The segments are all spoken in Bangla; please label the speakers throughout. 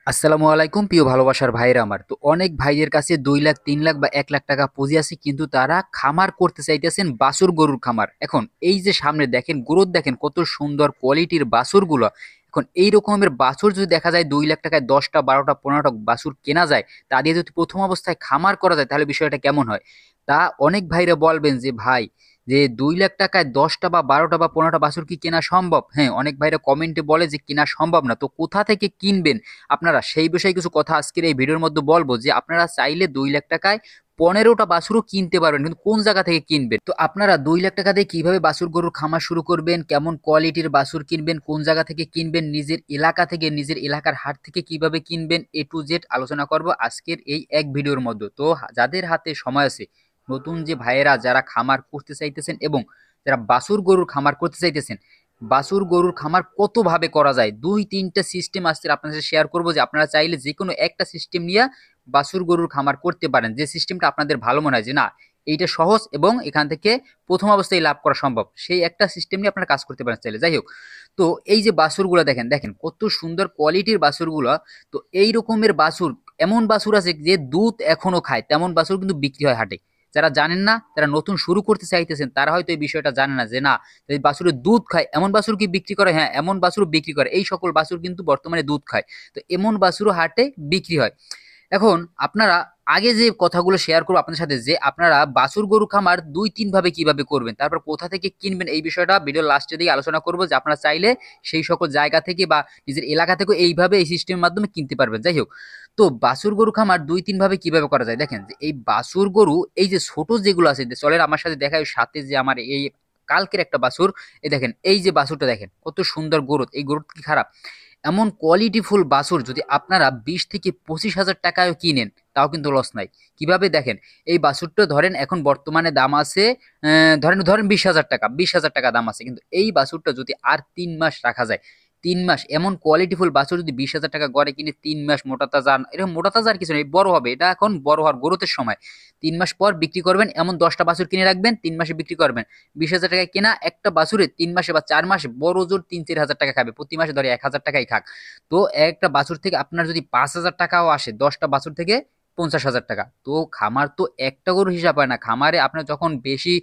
Speaker 1: আসসালামু আলাইকুম প্রিয় ভালোবাসার ভাইরা আমার। তো অনেক ভাইদের কাছে ২ লাখ, ৩ লাখ বা ১ লাখ টাকা পুঁজি আছে কিন্তু তারা খামার করতে চাইতেছেন বাছুর গরুর খামার। এখন এই যে সামনে দেখেন গ্রোথ দেখেন কত সুন্দর কোয়ালিটির বাছুরগুলো। এখন এই রকমের বাছুর যদি দেখা যায় ২ লাখ টাকায় ১০ টা ১২ টা ১৫ টা বাছুর কেনা যায়, তা দিয়ে যদি প্রথম অবস্থায় খামার করা যায় তাহলে বিষয়টা কেমন হয়? তা অনেক ভাইরা বলবেন যে ভাই যে ২ লাখ টাকায় ১০ টা বা ১২ টা বা ১৫ টা বাছুর কি কেনা সম্ভব? হ্যাঁ, অনেক ভাইরা কমেন্টে বলে যে কেনা সম্ভব না। তো কোথা থেকে কিনবেন? আপনারা সেই বিষয়ে কিছু কথা আজকের এই ভিডিওর মধ্যে বলবো যে আপনারা চাইলে ২ লাখ টাকায় ১৫টা বাছুরও কিনতে পারবেন, কিন্তু কোন জায়গা থেকে কিনবেন? তো আপনারা ২ লাখ টাকা দিয়ে কিভাবে বাছুর গরুর খামার শুরু করবেন, কেমন কোয়ালিটির বাছুর কিনবেন, কোন জায়গা থেকে কিনবেন, নিজের এলাকা থেকে নিজের এলাকার হাট থেকে কিভাবে কিনবেন, এ টু জেড আলোচনা করব আজকের এই এক ভিডিওর মধ্যে। তো যাদের হাতে সময় আছে, নতুন যে ভাইয়েরা যারা খামার করতে চাইতেছেন এবং যারা বাছুর গরুর খামার করতে চাইতেছেন, বাছুর গরুর খামার কতভাবে করা যায়, ২-৩টা সিস্টেম আজকে আপনার সাথে শেয়ার করব যে আপনারা চাইলে যে কোনো একটা সিস্টেম নিয়ে বাছুর গরুর খামার করতে পারেন, যে সিস্টেমটা আপনাদের ভালো মনে হয় যে না এইটা সহজ এবং এখান থেকে প্রথম অবস্থায় লাভ করা সম্ভব, সেই একটা সিস্টেম নিয়ে আপনারা কাজ করতে পারেন চাইলে। যাই হোক, তো এই যে বাছুরগুলো দেখেন দেখেন কত সুন্দর কোয়ালিটির বাছুরগুলো। তো এই রকমের বাছুর, এমন বাছুর আছে যে দুধ এখনো খায়, তেমন বাছুর কিন্তু বিক্রি হয় হাটে। যারা জানেন না, যারা নতুন শুরু করতে চাইতেছেন, তারা হয়তো এই বিষয়টা জানে না যে না এই বাছুরের দুধ খায়, এমন বাছুর কি বিক্রি করে? হ্যাঁ, এমন বাছুর বিক্রি করে। এই সকল বাছুর কিন্তু বর্তমানে দুধ খায়। তো এমন বাছুরও হাটে বিক্রি হয়। এখন আপনারা আগে যে কথাগুলো শেয়ার করবো আপনাদের সাথে, যে আপনারা বাছুর গরু খামার ২-৩ ভাবে কিভাবে করবেন, তারপর কোথা থেকে কিনবেন, এই বিষয়টা ভিডিওর লাস্টের দিকে আলোচনা করবো যে আপনারা চাইলে সেই সকল জায়গা থেকে বা নিজের এলাকা থেকে এইভাবে এই সিস্টেমের মাধ্যমে কিনতে পারবেন। যাই হোক, তো বাছুর গরু খামার ২-৩ ভাবে কিভাবে করা যায় দেখেন, যে এই বাছুর গরু এই যে ছোট যেগুলো আছে, চলেন আমার সাথে দেখায় সাথে যে আমার এই কালকের একটা বাছুর, এই দেখেন এই যে বাছুরটা দেখেন কত সুন্দর গ্রোথ, এই গ্রোথ কি খারাপ? এমন কোয়ালিটিফুল বাছুর যদি আপনারা ২০ থেকে ২৫ হাজার টাকায় কিনেন, তাও কিন্তু লস নাই। কিভাবে দেখেন, এই বাছুরটা ধরেন এখন বর্তমানে দাম আছে, ধরেন ধরেন ২০ হাজার টাকা, ২০ হাজার টাকা দাম আছে, কিন্তু এই বাছুরটা যদি আর ৩ মাস রাখা যায়, ৩ মাস এমন কোয়ালিটিফুল বাছুর যদি ২০ হাজার টাকা গড়ে কিনে ৩ মাস মোটা তাজা, এরকম মোটা তাজা আর কিছু নেই, বড় হবে, এটা এখন বড় হওয়ার গ্রোথের সময়। ৩ মাস পর বিক্রি করবেন, এমন ১০টা বাছুর কিনে রাখবেন, ৩ মাসে বিক্রি করবেন। ২০ হাজার টাকায় কেনা একটা বাছুরে 3 মাসে বা 4 মাসে বড় জোর ৩-৪ হাজার টাকা খাবে, প্রতি মাসে ধরে ১ হাজার টাকাই খাক। তো একটা বাছুর থেকে আপনার যদি ৫ হাজার টাকাও আসে, ১০টা বাছুর থেকে ৫০ হাজার টাকা। তো খামার তো একটা গরু হিসাব হয় না, খামারে আপনার যখন বেশি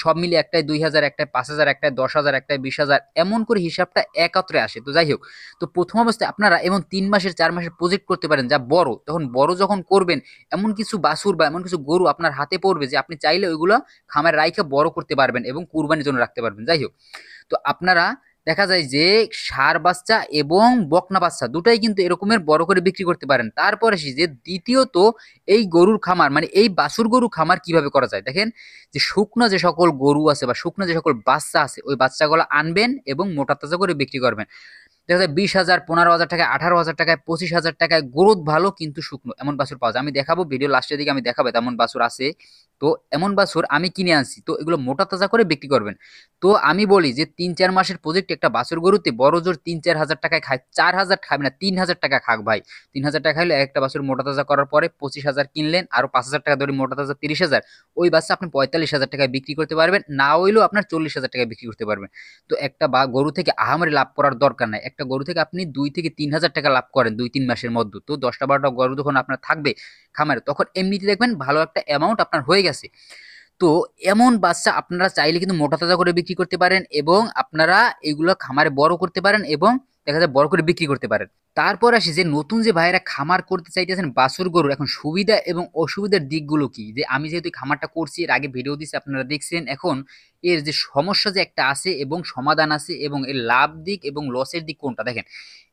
Speaker 1: সব মিলে একটাই ২ হাজার, একটাই ৫ হাজার, একটাই ১০ হাজার, একটাই ২০ হাজার, এমন করে হিসাবটা একত্রে আসে। তো যাই হোক, তো প্রথম অবস্থায় আপনারা এমন ৩ মাসের ৪ মাসের প্রজেক্ট করতে পারেন যা বড়, তখন বড় যখন করবেন এমন কিছু বাছুর বা এমন কিছু গরু আপনার হাতে পড়বে যে আপনি চাইলে ওইগুলো খামারে রাইখে বড় করতে পারবেন এবং কুরবানির জন্য রাখতে পারবেন। যাই হোক, তো আপনারা দেখা যায় যে ষাঁড় বাচ্চা এবং বকনা বাচ্চা দুটাই কিন্তু এরকমের বড় করে বিক্রি করতে পারেন। তারপরে আসি যে দ্বিতীয়ত, এই গরুর খামার মানে এই বাছুর গরু খামার কিভাবে করা যায় দেখেন, যে শুকনো যে সকল গরু আছে বা শুকনো যে সকল বাচ্চা আছে, ওই বাচ্চাগুলো আনবেন এবং মোটা তাজা করে বিক্রি করবেন। দেখা যায় ২০ হাজার, ১৫ হাজার টাকায়, ১৮ হাজার টাকায়, ২৫ হাজার টাকায় গ্রোথ ভালো কিন্তু শুকনো, এমন বাছুর পাওয়া যায়। আমি দেখাবো ভিডিও লাস্টের দিকে, আমি দেখাবো তেমন বাছুর আছে। তো এমন বাছুর আমি কিনে আনছি, তো এগুলো মোটা তাজা করে বিক্রি করবেন। তো আমি বলি যে ৩-৪ মাসের প্রজেক্ট একটা বাছুর গরুতে বড় জোর ৩-৪ হাজার টাকায় খায়, ৪ হাজার খাবে না, ৩ হাজার টাকা খাক ভাই। ৩ হাজার টাকা খাইলে একটা বাছুর মোটা তাজা করার পরে ২৫ হাজার কিনলেন, আরো ৫ হাজার টাকা ধরে মোটা তাজা ৩০ হাজার, ওই বাচ্চা আপনি ৪৫ হাজার টাকায় বিক্রি করতে পারবেন, না হইলেও আপনার ৪০ হাজার টাকায় বিক্রি করতে পারবেন। তো একটা বা গরু থেকে আহামরি লাভ করার দরকার নাই, একটা গরু থেকে আপনি ২ থেকে ৩ হাজার টাকা লাভ করেন ২-৩ মাসের মধ্যে, তো ১০টা ১২টা গরু যখন আপনার থাকবে খামারে, তখন এমনিতে দেখবেন ভালো একটা অ্যামাউন্ট আপনার হয়ে গেছে। তো এমন বাচ্চা আপনারা চাইলে কিন্তু মোটা তাজা করে বিক্রি করতে পারেন এবং আপনারা এগুলো খামারে বড় করতে পারেন এবং দেখা যায় বড় করে বিক্রি করতে পারেন। তারপর আসি যে নতুন যে ভাইরা খামার করতে চাইতেছেন বাছুর গরুর, এখন সুবিধা এবং অসুবিধার দিকগুলো কি, যে আমি যেহেতু এই খামারটা করছি, এর আগে ভিডিও দিচ্ছি আপনারা দেখছেন, এখন এর যে সমস্যা যে একটা আছে এবং সমাধান আছে, এবং এর লাভ দিক এবং লসের দিক কোনটা দেখেন।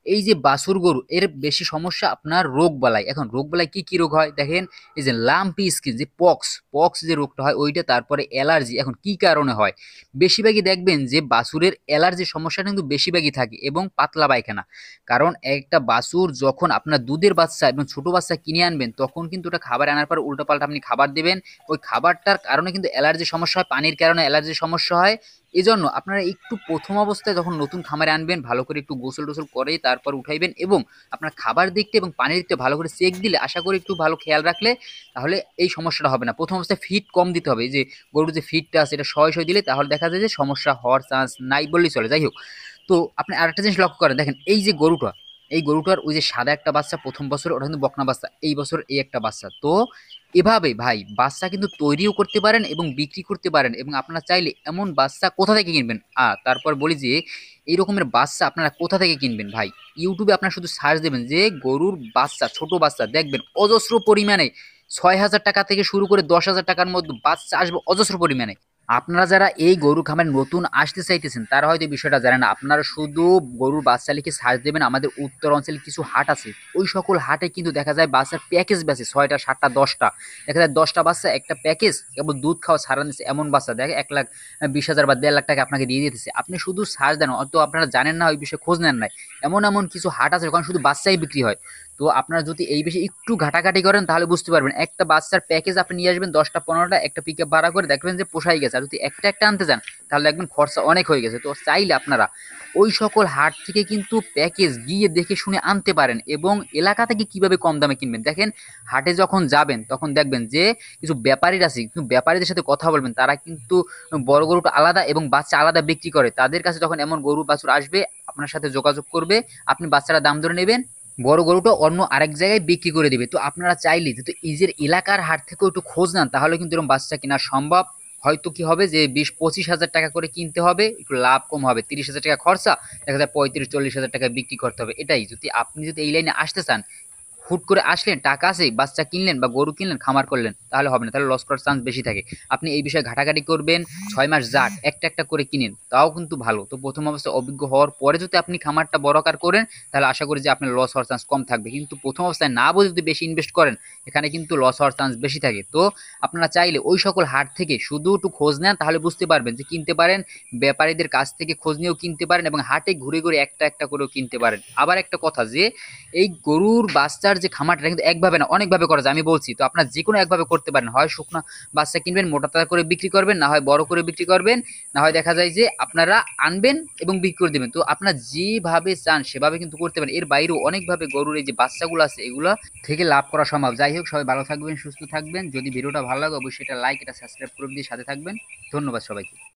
Speaker 1: এই যে বাছুর গরু, এর বেশি সমস্যা আপনার রোগ বালাই। এখন রোগ বালাই কি কি রোগ হয় দেখেন, এই যে লাম্পি স্কিন, যে পক্স পক্স যে রোগটা হয় ওইটা, তারপরে অ্যালার্জি। এখন কি কারণে হয়, বেশিরভাগই দেখবেন যে বাছুরের অ্যালার্জির সমস্যাটা কিন্তু বেশিরভাগই থাকে এবং পাতলা পায়খানা। কারণ একটা বাছুর যখন আপনার দুধের বাচ্চা এবং ছোট বাচ্চা কিনে আনবেন, তখন কিন্তু ওটা খাবার আনার পর উল্টোপাল্টা আপনি খাবার দেবেন, ওই খাবারটার কারণে কিন্তু অ্যালার্জির সমস্যা হয়, পানির কারণে অ্যালার্জির সমস্যা হয়। এজন্য আপনারা একটু প্রথম অবস্থায় যখন নতুন খামারে আনবেন, ভালো করে একটু গোসল টোসল করে তারপর উঠাইবেন, এবং আপনার খাবার দিকটা এবং পানির দিকটা ভালো করে চেক দিলে, আশা করি একটু ভালো খেয়াল রাখলে, তাহলে এই সমস্যাটা হবে না। প্রথম অবস্থায় ফিড কম দিতে হবে, এই যে গরুর যে ফিডটা আছে এটা শয় শয় দিলে তাহলে দেখা যায় যে সমস্যা হওয়ার চান্স নাই বললেই চলে। যাই হোক, তো আপনি আরেকটা জিনিস লক্ষ্য করেন দেখেন, এই যে গরুটা, এই গরুটার ওই যে সাদা একটা বাচ্চা প্রথম বছর ওটা কিন্তু বকনা বাচ্চা, এই বছর এই একটা বাচ্চা। তো এভাবে ভাই বাচ্চা কিন্তু তৈরিও করতে পারেন এবং বিক্রি করতে পারেন, এবং আপনারা চাইলে এমন বাচ্চা কোথা থেকে কিনবেন। তারপর বলি যে এই রকমের বাচ্চা আপনারা কোথা থেকে কিনবেন ভাই। ইউটিউবে আপনারা শুধু সার্চ দেবেন যে গরুর বাচ্চা, ছোট বাচ্চা, দেখবেন অজস্র পরিমাণে 6,000 টাকা থেকে শুরু করে 10,000 টাকার মধ্যে বাচ্চা আসবে অজস্র পরিমাণে। আপনারা যারা এই গরু খামারে নতুন আসতে চাইতেছেন তারা হয়তো এই বিষয়টা জানেন না। আপনারা শুধু গরুর বাচ্চা লিখে সার্চ দেবেন, আমাদের উত্তর অঞ্চলে কিছু হাট আছে, ওই সকল হাটে কিন্তু দেখা যায় বাচ্চার প্যাকেজ বেচে 6টা 7টা 10টা, দেখা যায় 10টা বাচ্চা একটা প্যাকেজ, কেবল দুধ খাওয়া ছাড়া দিচ্ছে এমন বাচ্চা দেখে 1,20,000 বা 1.5 লাখ টাকা আপনাকে দিয়ে দিতেছে। আপনি শুধু সার্চ দেন, অত আপনারা জানেন না, ওই বিষয়ে খোঁজ নেন নাই। এমন এমন কিছু হাট আছে ওখানে শুধু বাচ্চাই বিক্রি হয়। তো আপনারা যদি এই বিষয়ে একটু ঘাটাঘাটি করেন তাহলে বুঝতে পারবেন, একটা বাচ্চার প্যাকেজ আপনি নিয়ে আসবেন 10টা 15টা, একটা পিক আপ ভাড়া করে দেখবেন যে পোষাই গেছে। আর যদি একটা একটা আনতে যান তাহলে দেখবেন খরচা অনেক হয়ে গেছে। তো চাইলে আপনারা ওই সকল হাট থেকে কিন্তু প্যাকেজ গিয়ে দেখে শুনে আনতে পারেন, এবং এলাকা থেকে কিভাবে কম দামে কিনবেন দেখেন। হাটে যখন যাবেন তখন দেখবেন যে কিছু ব্যাপারীরা আছে, কিন্তু ব্যাপারীদের সাথে কথা বলবেন, তারা কিন্তু বড় গরুটা আলাদা এবং বাচ্চা আলাদা বিক্রি করে। তাদের কাছে যখন এমন গরু বাছুর আসবে আপনার সাথে যোগাযোগ করবে, আপনি বাচ্চারা দাম ধরে নেবেন, বড় গরুটা অন্য আরেক জায়গায় বিক্রি করে দিবে। তো আপনারা চাইলে যদি নিজের এলাকার হাট থেকেও একটু খোঁজ নেন তাহলে কিন্তু এরকম বাচ্চা কেনা সম্ভব। হয়তো কি হবে যে 20-25 হাজার টাকা করে কিনতে হবে, একটু লাভ কম হবে, 30,000 টাকা খরচা, দেখা যায় 35-40 হাজার টাকা বিক্রি করতে হবে। এটাই, যদি আপনি যদি এই লাইনে আসতে চান, হুট করে আসলেন, টাকা আছে, বাচ্চা কিনলেন বা গরু কিনলেন, খামার করলেন, তাহলে হবে না, তাহলে লস করার চান্স বেশি থাকে। আপনি এই বিষয়ে ঘাটাঘাটি করবেন, 6 মাস যাক একটা একটা করে কিনেন, তাও কিন্তু ভালো। তো প্রথম অবস্থায় অভিজ্ঞ হওয়ার পরে যদি আপনি খামারটা বড় আকার করেন তাহলে আশা করি যে আপনার লস হওয়ার চান্স কম থাকবে। কিন্তু প্রথম অবস্থায় না বুঝে যদি বেশি ইনভেস্ট করেন, এখানে কিন্তু লস হওয়ার চান্স বেশি থাকে। তো আপনারা চাইলে ওই সকল হাট থেকে শুধু একটু খোঁজ নেন তাহলে বুঝতে পারবেন যে কিনতে পারেন, ব্যাপারীদের কাছ থেকে খোঁজ নিয়েও কিনতে পারেন, এবং হাটে ঘুরে ঘুরে একটা একটা করেও কিনতে পারেন। আবার একটা কথা যে এই গরুর বাচ্চার যে খামারটা কিন্তু একভাবে না অনেকভাবে করা যায় আমি বলছি। তো আপনার যে কোনো একভাবে করতে পারেন, হয় শুকনো বাচ্চা কিনবেন মোটা তাজা করে বিক্রি করবেন, না হয় বড় করে বিক্রি করবেন, না হয় দেখা যায় যে আপনারা আনবেন এবং বিক্রি করে দেবেন। তো আপনারা যেভাবে চান সেভাবে কিন্তু করতে পারেন। এর বাইরেও অনেকভাবে গরুর এই যে বাচ্চাগুলো আছে এগুলো থেকে লাভ করা সম্ভব। যাই হোক, সবাই ভালো থাকবেন, সুস্থ থাকবেন। যদি ভিডিওটা ভালো লাগে অবশ্যই এটা লাইক, এটা সাবস্ক্রাইব করে দিয়ে সাথে থাকবেন। ধন্যবাদ সবাইকে।